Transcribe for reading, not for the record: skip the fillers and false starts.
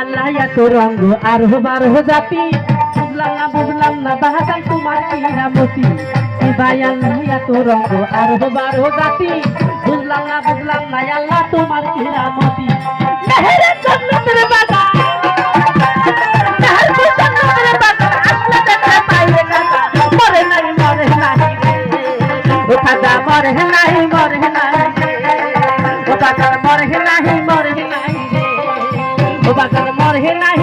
আল্লাহ এত রঙ আর বারো জাতি বুঝলাম না বাহাদান তোমার কিরামতি ভাই আল্লাহ এত রঙ আর বারো জাতি বুঝলাম না আল্লাহ তোমার কিরামতি মেহেরের জন্নতের বাগান মরে নাই ও খাজা মরে নাই ও বাজার মরে নাই ও বাজার মরে নাই